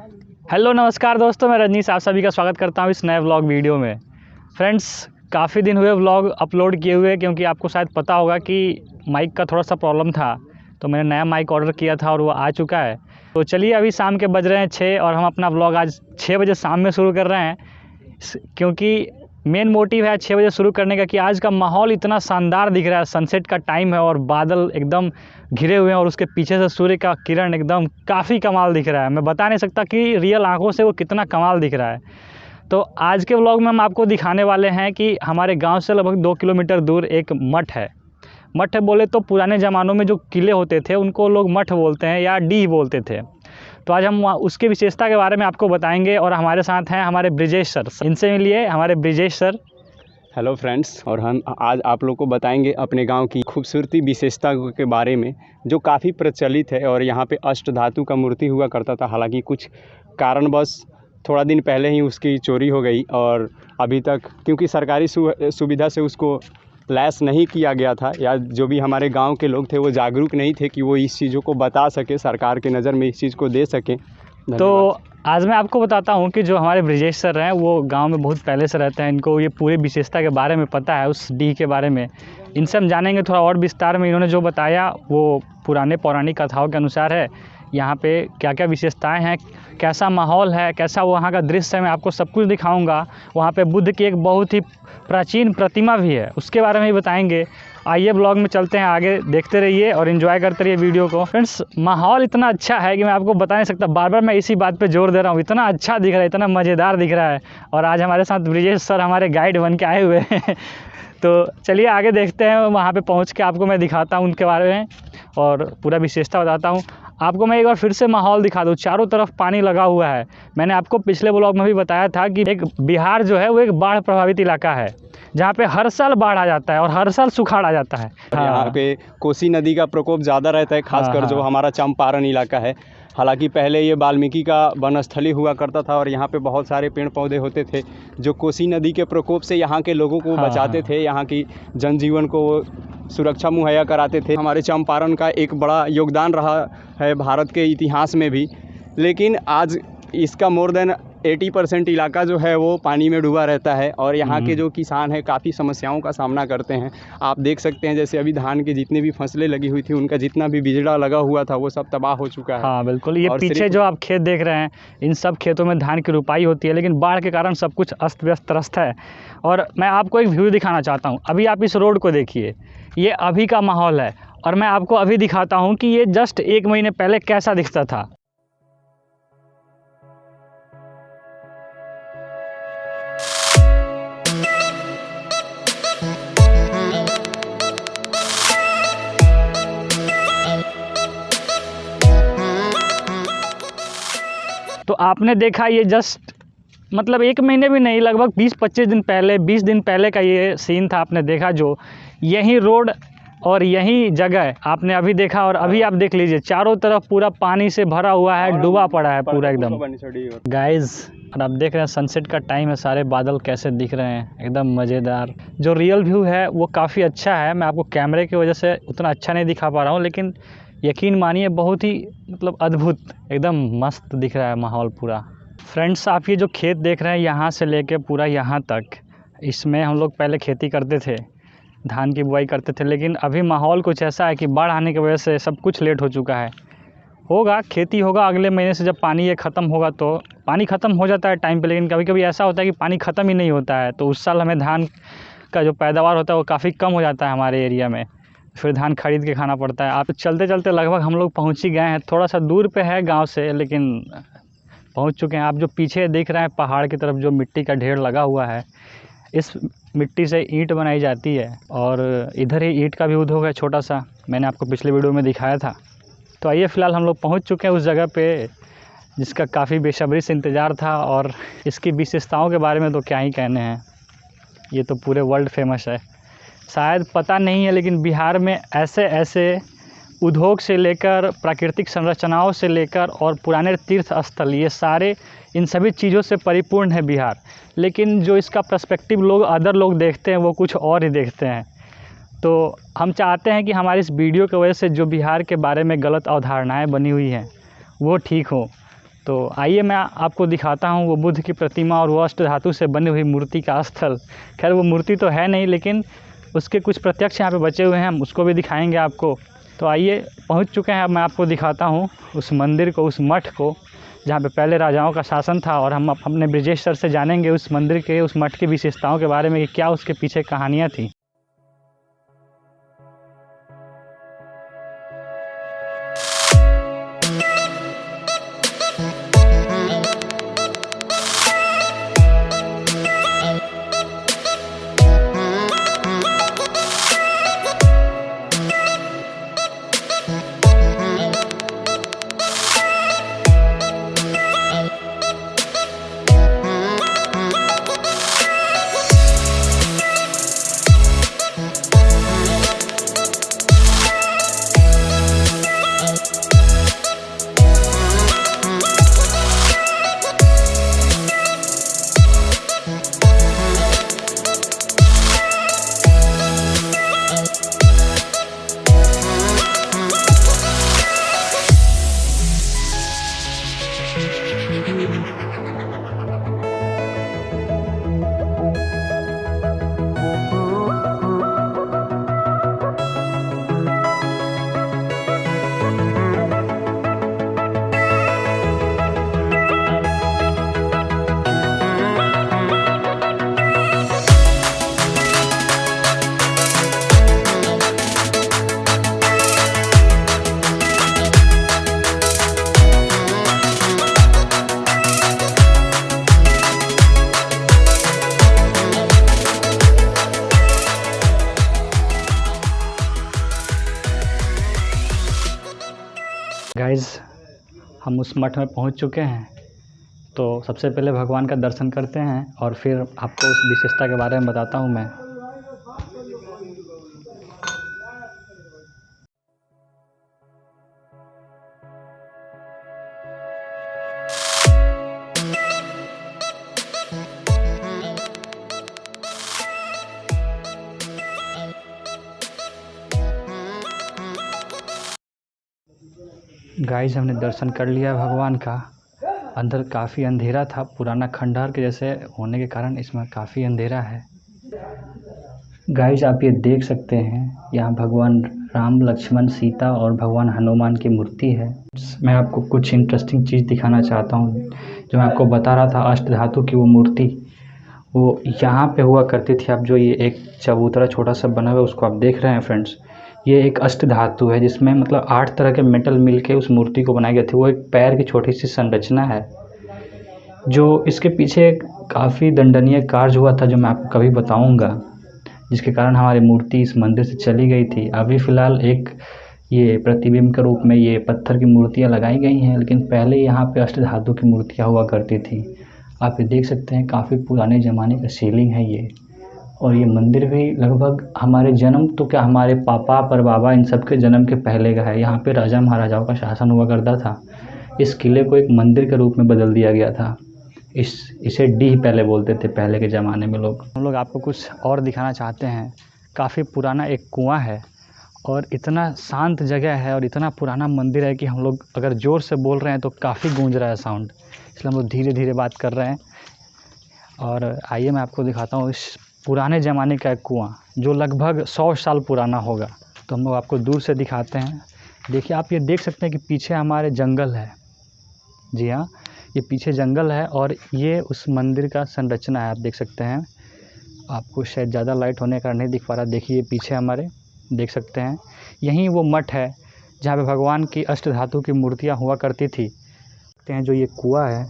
Hello नमस्कार दोस्तों, मैं रजनीश आप सभी का स्वागत करता हूं इस नए व्लॉग वीडियो में। फ्रेंड्स, काफ़ी दिन हुए व्लॉग अपलोड किए हुए, क्योंकि आपको शायद पता होगा कि माइक का थोड़ा सा प्रॉब्लम था। तो मैंने नया माइक ऑर्डर किया था और वो आ चुका है। तो चलिए, अभी शाम के बज रहे हैं 6 और हम अपना व्लॉग आज 6 बजे शाम में शुरू कर रहे हैं, क्योंकि मेन मोटिव है 6 बजे शुरू करने का कि आज का माहौल इतना शानदार दिख रहा है। सनसेट का टाइम है और बादल एकदम घिरे हुए हैं और उसके पीछे से सूर्य का किरण एकदम काफ़ी कमाल दिख रहा है। मैं बता नहीं सकता कि रियल आंखों से वो कितना कमाल दिख रहा है। तो आज के व्लॉग में हम आपको दिखाने वाले हैं कि हमारे गांव से लगभग 2 किलोमीटर दूर एक मठ है। मठ बोले तो पुराने ज़मानों में जो किले होते थे उनको लोग मठ बोलते हैं या डीह बोलते थे। तो आज हम उसकी विशेषता के बारे में आपको बताएंगे और हमारे साथ हैं हमारे ब्रिजेश सर। इनसे मिलिए, हमारे ब्रिजेश सर। हेलो फ्रेंड्स, और हम आज आप लोग को बताएंगे अपने गांव की खूबसूरती विशेषता के बारे में, जो काफ़ी प्रचलित है। और यहाँ पे अष्ट धातु का मूर्ति हुआ करता था, हालांकि कुछ कारणवश थोड़ा दिन पहले ही उसकी चोरी हो गई और अभी तक क्योंकि सरकारी सुविधा से उसको लैस नहीं किया गया था, या जो भी हमारे गांव के लोग थे वो जागरूक नहीं थे कि वो इस चीज़ों को बता सके, सरकार के नज़र में इस चीज़ को दे सकें। तो आज मैं आपको बताता हूँ कि जो हमारे ब्रिजेश सर हैं वो गांव में बहुत पहले से रहते हैं, इनको ये पूरी विशेषता के बारे में पता है, उस डीह के बारे में। इनसे हम जानेंगे थोड़ा और विस्तार में। इन्होंने जो बताया वो पुराने पौराणिक कथाओं के अनुसार है। यहाँ पे क्या क्या विशेषताएं हैं, कैसा माहौल है, कैसा वहाँ का दृश्य है, मैं आपको सब कुछ दिखाऊंगा। वहाँ पे बुद्ध की एक बहुत ही प्राचीन प्रतिमा भी है, उसके बारे में भी बताएंगे। आइए ब्लॉग में चलते हैं, आगे देखते रहिए और एंजॉय करते रहिए वीडियो को। फ्रेंड्स, माहौल इतना अच्छा है कि मैं आपको बता नहीं सकता। बार बार मैं इसी बात पे जोर दे रहा हूँ, इतना अच्छा दिख रहा है, इतना मज़ेदार दिख रहा है। और आज हमारे साथ ब्रिजेश सर हमारे गाइड बन के आए हुए हैं। तो चलिए आगे देखते हैं, वहाँ पे पहुँच के आपको मैं दिखाता हूँ उनके बारे में और पूरा विशेषता बताता हूँ आपको। मैं एक बार फिर से माहौल दिखा दूँ। चारों तरफ पानी लगा हुआ है। मैंने आपको पिछले ब्लॉग में भी बताया था कि एक बिहार जो है वो एक बाढ़ प्रभावित इलाका है, जहाँ पे हर साल बाढ़ आ जाता है और हर साल सुखाड़ आ जाता है। यहाँ पे कोसी नदी का प्रकोप ज़्यादा रहता है, खासकर जो हमारा चंपारण इलाका है। हालांकि पहले ये वाल्मीकि का वनस्थली हुआ करता था और यहाँ पे बहुत सारे पेड़ पौधे होते थे जो कोसी नदी के प्रकोप से यहाँ के लोगों को बचाते थे, यहाँ की जनजीवन को सुरक्षा मुहैया कराते थे। हमारे चंपारण का एक बड़ा योगदान रहा है भारत के इतिहास में भी। लेकिन आज इसका मोर देन 80% इलाका जो है वो पानी में डूबा रहता है और यहाँ के जो किसान हैं काफ़ी समस्याओं का सामना करते हैं। आप देख सकते हैं, जैसे अभी धान की जितनी भी फसलें लगी हुई थी उनका जितना भी बिजड़ा लगा हुआ था वो सब तबाह हो चुका है। हाँ बिल्कुल, ये पीछे जो आप खेत देख रहे हैं, इन सब खेतों में धान की रुपाई होती है, लेकिन बाढ़ के कारण सब कुछ अस्त व्यस्त त्रस्त है। और मैं आपको एक व्यू दिखाना चाहता हूँ। अभी आप इस रोड को देखिए, ये अभी का माहौल है और मैं आपको अभी दिखाता हूँ कि ये जस्ट 1 महीने पहले कैसा दिखता था। तो आपने देखा ये जस्ट मतलब 1 महीने भी नहीं, लगभग 20-25 दिन पहले, 20 दिन पहले का ये सीन था। आपने देखा जो यही रोड और यही जगह आपने अभी देखा और अभी आप देख लीजिए चारों तरफ पूरा पानी से भरा हुआ है, डूबा पड़ा है पूरा एकदम। गाइस, और आप देख रहे हैं सनसेट का टाइम है, सारे बादल कैसे दिख रहे हैं, एकदम मज़ेदार। जो रियल व्यू है वो काफ़ी अच्छा है। मैं आपको कैमरे की वजह से उतना अच्छा नहीं दिखा पा रहा हूँ, लेकिन यकीन मानिए बहुत ही मतलब अद्भुत, एकदम मस्त दिख रहा है माहौल पूरा। फ्रेंड्स, आप ये जो खेत देख रहे हैं यहाँ से लेके पूरा यहाँ तक, इसमें हम लोग पहले खेती करते थे, धान की बुआई करते थे। लेकिन अभी माहौल कुछ ऐसा है कि बाढ़ आने की वजह से सब कुछ लेट हो चुका है। होगा, खेती होगा अगले महीने से, जब पानी ये ख़त्म होगा। तो पानी ख़त्म हो जाता है टाइम पे, लेकिन कभी कभी ऐसा होता है कि पानी ख़त्म ही नहीं होता है। तो उस साल हमें धान का जो पैदावार होता है वो काफ़ी कम हो जाता है हमारे एरिया में, फिर धान खरीद के खाना पड़ता है। आप चलते चलते लगभग हम लोग पहुंच ही गए हैं। थोड़ा सा दूर पे है गांव से, लेकिन पहुंच चुके हैं। आप जो पीछे देख रहे हैं पहाड़ की तरफ जो मिट्टी का ढेर लगा हुआ है, इस मिट्टी से ईंट बनाई जाती है और इधर ही ईंट का भी उद्योग है छोटा सा, मैंने आपको पिछले वीडियो में दिखाया था। तो आइए, फ़िलहाल हम लोग पहुँच चुके हैं उस जगह पर जिसका काफ़ी बेसब्री से इंतज़ार था। और इसकी विशेषताओं के बारे में तो क्या ही कहने हैं, ये तो पूरे वर्ल्ड फेमस है। शायद पता नहीं है, लेकिन बिहार में ऐसे ऐसे उद्योग से लेकर प्राकृतिक संरचनाओं से लेकर और पुराने तीर्थ स्थल, ये सारे इन सभी चीज़ों से परिपूर्ण है बिहार। लेकिन जो इसका पर्सपेक्टिव लोग अदर लोग देखते हैं वो कुछ और ही देखते हैं। तो हम चाहते हैं कि हमारी इस वीडियो की वजह से जो बिहार के बारे में गलत अवधारणाएं बनी हुई हैं वो ठीक हो। तो आइए मैं आपको दिखाता हूँ वो बुद्ध की प्रतिमा और वो अष्ट धातु से बनी हुई मूर्ति का स्थल। खैर वो मूर्ति तो है नहीं, लेकिन उसके कुछ प्रत्यक्ष यहाँ पे बचे हुए हैं, हम उसको भी दिखाएंगे आपको। तो आइए पहुँच चुके हैं, अब मैं आपको दिखाता हूँ उस मंदिर को, उस मठ को जहाँ पे पहले राजाओं का शासन था। और हम अपने ब्रिजेश सर से जानेंगे उस मंदिर के, उस मठ की विशेषताओं के बारे में कि क्या उसके पीछे कहानियाँ थी। गाइज़ हम उस मठ में पहुंच चुके हैं, तो सबसे पहले भगवान का दर्शन करते हैं और फिर आपको उस विशेषता के बारे में बताता हूं मैं। गाइस हमने दर्शन कर लिया भगवान का। अंदर काफ़ी अंधेरा था, पुराना खंडहर के जैसे होने के कारण इसमें काफ़ी अंधेरा है। गाइस आप ये देख सकते हैं, यहाँ भगवान राम, लक्ष्मण, सीता और भगवान हनुमान की मूर्ति है। मैं आपको कुछ इंटरेस्टिंग चीज़ दिखाना चाहता हूँ। जो मैं आपको बता रहा था अष्ट धातु की वो मूर्ति, वो यहाँ पे हुआ करती थी। अब जो ये एक चबूतरा छोटा सा बना हुआ है उसको आप देख रहे हैं फ्रेंड्स, ये एक अष्ट धातु है जिसमें मतलब 8 तरह के मेटल मिलके उस मूर्ति को बनाई गई थी। वो एक पैर की छोटी सी संरचना है। जो इसके पीछे काफ़ी दंडनीय कार्य हुआ था जो मैं आपको कभी बताऊंगा, जिसके कारण हमारी मूर्ति इस मंदिर से चली गई थी। अभी फ़िलहाल एक ये प्रतिबिंब के रूप में ये पत्थर की मूर्तियाँ लगाई गई हैं, लेकिन पहले यहाँ पे अष्ट धातु की मूर्तियाँ हुआ करती थी। आप ये देख सकते हैं, काफ़ी पुराने ज़माने का सीलिंग है ये। और ये मंदिर भी लगभग हमारे जन्म तो क्या, हमारे पापा परबाबा इन सब के जन्म के पहले का है। यहाँ पे राजा महाराजाओं का शासन हुआ करता था। इस किले को एक मंदिर के रूप में बदल दिया गया था। इसे डीह पहले बोलते थे पहले के ज़माने में लोग। हम लोग आपको कुछ और दिखाना चाहते हैं। काफ़ी पुराना एक कुआं है और इतना शांत जगह है और इतना पुराना मंदिर है कि हम लोग अगर ज़ोर से बोल रहे हैं तो काफ़ी गूंज रहा है साउंड, इसलिए हम लोग धीरे धीरे बात कर रहे हैं। और आइए मैं आपको दिखाता हूँ इस पुराने ज़माने का एक कुआं जो लगभग 100 साल पुराना होगा। तो हम लोग आपको दूर से दिखाते हैं। देखिए आप ये देख सकते हैं कि पीछे हमारे जंगल है। जी हाँ, ये पीछे जंगल है और ये उस मंदिर का संरचना है। आप देख सकते हैं, आपको शायद ज़्यादा लाइट होने का नहीं दिख पा रहा। देखिए पीछे हमारे देख सकते हैं, यहीं वो मठ है जहाँ पे भगवान की अष्ट धातु की मूर्तियाँ हुआ करती थी। देखते हैं जो ये कुआं है,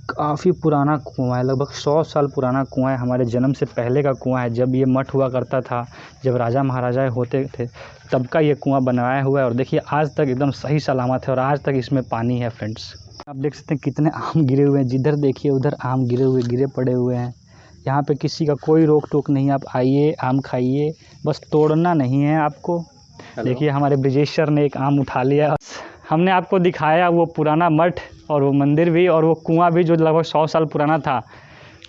काफ़ी पुराना कुआं है, लगभग 100 साल पुराना कुआं है। हमारे जन्म से पहले का कुआं है। जब ये मठ हुआ करता था, जब राजा महाराजा होते थे, तब का ये कुआं बनाया हुआ है। और देखिए आज तक एकदम सही सलामत है और आज तक इसमें पानी है फ्रेंड्स। आप देख सकते हैं कितने आम गिरे हुए हैं, जिधर देखिए उधर आम गिरे पड़े हुए हैं। यहाँ पे किसी का कोई रोक टोक नहीं, आप आइए आम खाइए, बस तोड़ना नहीं है आपको। देखिए हमारे ब्रिजेश सर ने एक आम उठा लिया। हमने आपको दिखाया वो पुराना मठ और वो मंदिर भी और वो कुआं भी जो लगभग 100 साल पुराना था।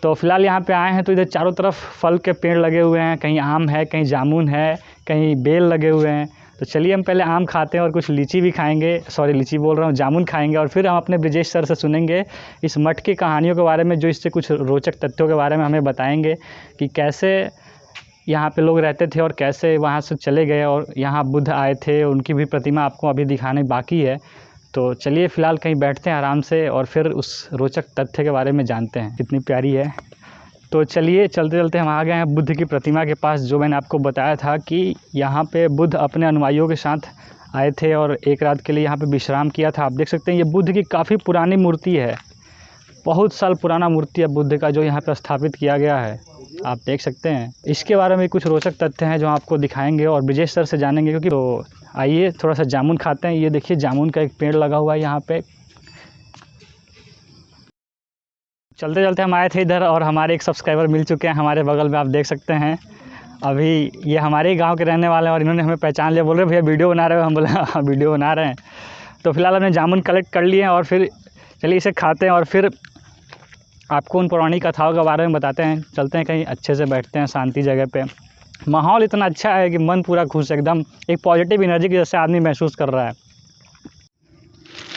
तो फिलहाल यहाँ पे आए हैं तो इधर चारों तरफ फल के पेड़ लगे हुए हैं, कहीं आम है, कहीं जामुन है, कहीं बेल लगे हुए हैं। तो चलिए हम पहले आम खाते हैं और कुछ लीची भी खाएंगे, सॉरी लीची बोल रहा हूँ, जामुन खाएंगे, और फिर हम अपने ब्रिजेश सर से सुनेंगे इस मठ की कहानियों के बारे में, जो इससे कुछ रोचक तथ्यों के बारे में हमें बताएंगे कि कैसे यहाँ पे लोग रहते थे और कैसे वहाँ से चले गए, और यहाँ बुद्ध आए थे, उनकी भी प्रतिमा आपको अभी दिखाने बाकी है। तो चलिए फ़िलहाल कहीं बैठते हैं आराम से और फिर उस रोचक तथ्य के बारे में जानते हैं, कितनी प्यारी है। तो चलिए चलते चलते हम आ गए हैं बुद्ध की प्रतिमा के पास, जो मैंने आपको बताया था कि यहाँ पे बुद्ध अपने अनुयायियों के साथ आए थे और एक रात के लिए यहाँ पे विश्राम किया था। आप देख सकते हैं ये बुद्ध की काफ़ी पुरानी मूर्ति है, बहुत साल पुराना मूर्ति है बुद्ध का, जो यहाँ पे स्थापित किया गया है, आप देख सकते हैं। इसके बारे में कुछ रोचक तथ्य हैं जो आपको दिखाएंगे और ब्रिजेश सर से जानेंगे, क्योंकि तो आइए थोड़ा सा जामुन खाते हैं। ये देखिए जामुन का एक पेड़ लगा हुआ है यहाँ पे। चलते चलते हम आए थे इधर और हमारे एक सब्सक्राइबर मिल चुके हैं हमारे बगल में, आप देख सकते हैं। अभी ये हमारे ही गांव के रहने वाले हैं और इन्होंने हमें पहचान लिया, बोल रहे भैया वीडियो बना रहे हो, हम बोले हाँ वीडियो बना रहे हैं। तो फिलहाल हमने जामुन कलेक्ट कर लिए हैं और फिर चलिए इसे खाते हैं और फिर आपको उन पुरानी कथाओं के बारे में बताते हैं। चलते हैं कहीं अच्छे से, बैठते हैं शांति जगह पे। माहौल इतना अच्छा है कि मन पूरा खुश, एकदम एक पॉजिटिव एनर्जी की जैसे आदमी महसूस कर रहा है।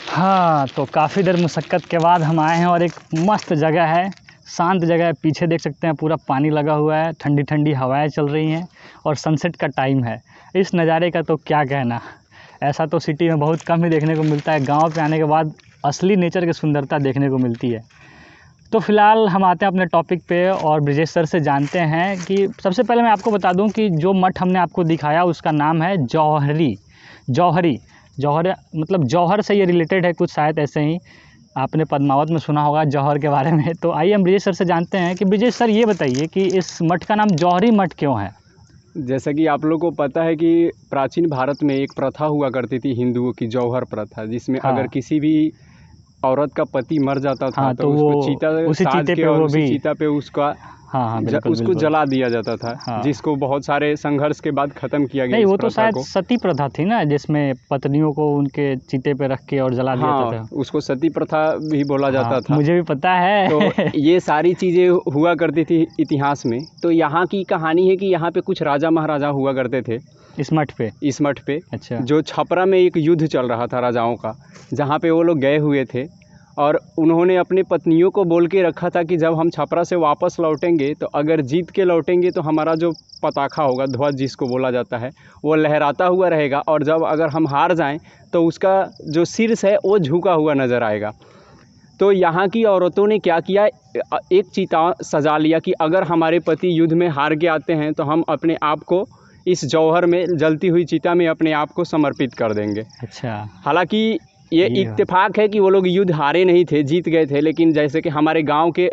हाँ, तो काफ़ी देर मुशक्क़त के बाद हम आए हैं और एक मस्त जगह है, शांत जगह है। पीछे देख सकते हैं पूरा पानी लगा हुआ है, ठंडी ठंडी हवाएं चल रही हैं और सनसेट का टाइम है। इस नज़ारे का तो क्या कहना, ऐसा तो सिटी में बहुत कम ही देखने को मिलता है। गांव पे आने के बाद असली नेचर की सुंदरता देखने को मिलती है। तो फ़िलहाल हम आते हैं अपने टॉपिक पे और ब्रिजेश सर से जानते हैं कि सबसे पहले मैं आपको बता दूं कि जो मठ हमने आपको दिखाया उसका नाम है जौहरी मतलब जौहर से ये रिलेटेड है कुछ, शायद ऐसे ही आपने पद्मावत में सुना होगा जौहर के बारे में। तो आइए हम ब्रिजेश सर से जानते हैं कि ब्रिजेश सर ये बताइए कि इस मठ का नाम जौहरी मठ क्यों है। जैसा कि आप लोगों को पता है कि प्राचीन भारत में एक प्रथा हुआ करती थी हिंदुओं की, जौहर प्रथा, जिसमें अगर किसी भी औरत का पति मर जाता था तो उसको उसी चीता पे उसका उसको जला दिया जाता था, जिसको बहुत सारे संघर्ष के बाद खत्म किया गया। नहीं, वो तो शायद सती प्रथा थी ना, जिसमें पत्नियों को उनके चीते पे रख के और जला दिया था। उसको सती प्रथा भी बोला जाता था, मुझे भी पता है। तो ये सारी चीज़ें हुआ करती थी इतिहास में। तो यहाँ की कहानी है कि यहाँ पे कुछ राजा महाराजा हुआ करते थे इस मठ पे। अच्छा। जो छपरा में एक युद्ध चल रहा था राजाओं का, जहाँ पे वो लोग गए हुए थे और उन्होंने अपनी पत्नियों को बोल के रखा था कि जब हम छपरा से वापस लौटेंगे तो अगर जीत के लौटेंगे तो हमारा जो पताखा होगा, ध्वज जिसको बोला जाता है, वो लहराता हुआ रहेगा, और जब अगर हम हार जाएं तो उसका जो शीर्ष है वो झुका हुआ नज़र आएगा। तो यहाँ की औरतों ने क्या किया, एक चिता सजा लिया कि अगर हमारे पति युद्ध में हार के आते हैं तो हम अपने आप को इस जौहर में जलती हुई चिता में अपने आप को समर्पित कर देंगे। अच्छा। हालांकि ये इत्तेफाक है कि वो लोग युद्ध हारे नहीं थे, जीत गए थे, लेकिन जैसे कि हमारे गांव के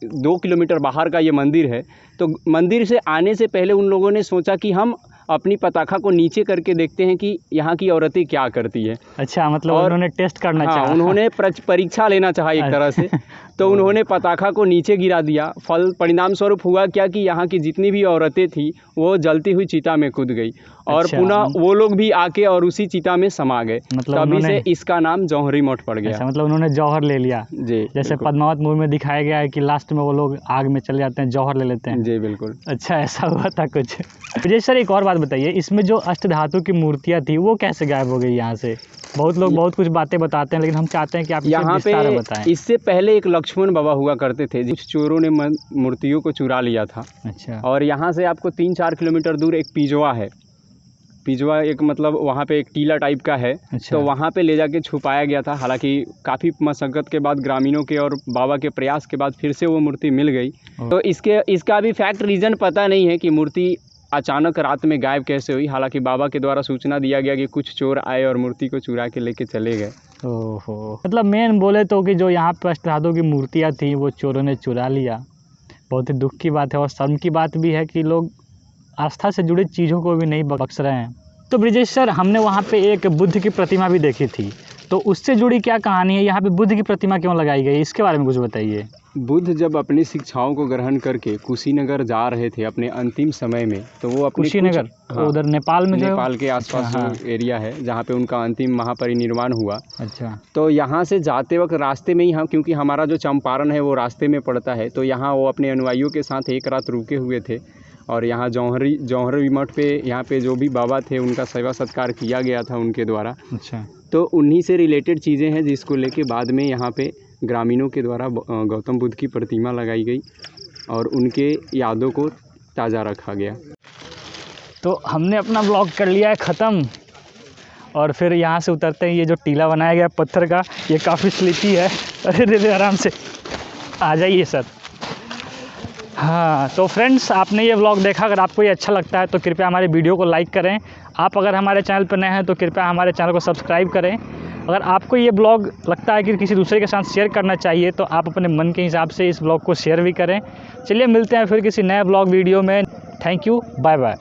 2 किलोमीटर बाहर का ये मंदिर है, तो मंदिर से आने से पहले उन लोगों ने सोचा कि हम अपनी पताखा को नीचे करके देखते हैं कि यहाँ की औरतें क्या करती है। अच्छा, मतलब उन्होंने टेस्ट करना चाहा। उन्होंने परीक्षा लेना चाहा एक तरह से। तो उन्होंने पताखा को नीचे गिरा दिया। परिणाम स्वरूप हुआ क्या कि यहाँ की जितनी भी औरतें थी वो जलती हुई चिता में कूद गई और पुनः वो लोग भी आके और उसी चिता में समा गए। मतलब तभी से इसका नाम जौहरी मठ पड़ गया। मतलब उन्होंने जौहर ले लिया जी, जैसे पद्मावत मूवी में दिखाया गया है कि लास्ट में वो लोग आग में चले जाते हैं, जौहर ले लेते हैं। जी बिल्कुल। अच्छा, ऐसा हुआ था कुछ। विजय सर एक और बात बताइए, इसमें जो अष्टधातु की मूर्तियाँ थी वो कैसे गायब हो गई यहाँ से? बहुत लोग बहुत कुछ बातें बताते हैं, लेकिन हम चाहते हैं कि आप यहाँ पे बताएं। इससे पहले एक लक्ष्मण बाबा हुआ करते थे, कुछ चोरों ने मूर्तियों को चुरा लिया था। अच्छा। और यहाँ से आपको 3-4 किलोमीटर दूर एक पिजवा है। पिजवा एक मतलब वहाँ पे एक टीला टाइप का है। अच्छा। तो वहाँ पे ले जाके छुपाया गया था। हालांकि काफ़ी मशक्क़त के बाद, ग्रामीणों के और बाबा के प्रयास के बाद फिर से वो मूर्ति मिल गई। तो इसका भी फैक्ट रीज़न पता नहीं है कि मूर्ति अचानक रात में गायब कैसे हुई। हालांकि बाबा के द्वारा सूचना दिया गया कि कुछ चोर आए और मूर्ति को चुरा के लेके चले गए। ओहो, मतलब मेन बोले तो कि जो यहाँ पे अष्टधातु की मूर्तियाँ थी वो चोरों ने चुरा लिया। बहुत ही दुख की बात है और शर्म की बात भी है कि लोग आस्था से जुड़ी चीज़ों को भी नहीं बख्श रहे हैं। तो ब्रिजेश सर, हमने वहाँ पे एक बुद्ध की प्रतिमा भी देखी थी, तो उससे जुड़ी क्या कहानी है? यहाँ पे बुद्ध की प्रतिमा क्यों लगाई गई, इसके बारे में कुछ बताइए। बुद्ध जब अपनी शिक्षाओं को ग्रहण करके कुशीनगर जा रहे थे अपने अंतिम समय में, तो वो अपने कुशीनगर उधर नेपाल में, नेपाल के आसपास जो एरिया है जहाँ पे उनका अंतिम महापरिनिर्वाण हुआ। अच्छा। तो यहाँ से जाते वक्त रास्ते में ही क्योंकि हमारा जो चंपारण है वो रास्ते में पड़ता है, तो यहाँ वो अपने अनुयायियों के साथ एक रात रुके हुए थे और यहाँ जौहरी मठ पे यहाँ पे जो भी बाबा थे उनका सेवा सत्कार किया गया था उनके द्वारा। अच्छा। तो उन्हीं से रिलेटेड चीज़ें हैं जिसको लेके बाद में यहाँ पे ग्रामीणों के द्वारा गौतम बुद्ध की प्रतिमा लगाई गई और उनके यादों को ताज़ा रखा गया। तो हमने अपना ब्लॉग कर लिया है ख़त्म, और फिर यहाँ से उतरते हैं। ये जो टीला बनाया गया पत्थर का, ये काफ़ी स्लिपी है। अरे दे आराम से आ जाइए सर। हाँ तो फ्रेंड्स, आपने ये व्लॉग देखा। अगर आपको ये अच्छा लगता है तो कृपया हमारे वीडियो को लाइक करें। आप अगर हमारे चैनल पर नए हैं तो कृपया हमारे चैनल को सब्सक्राइब करें। अगर आपको ये ब्लॉग लगता है कि किसी दूसरे के साथ शेयर करना चाहिए तो आप अपने मन के हिसाब से इस ब्लॉग को शेयर भी करें। चलिए मिलते हैं फिर किसी नए ब्लॉग वीडियो में। Thank you, bye bye.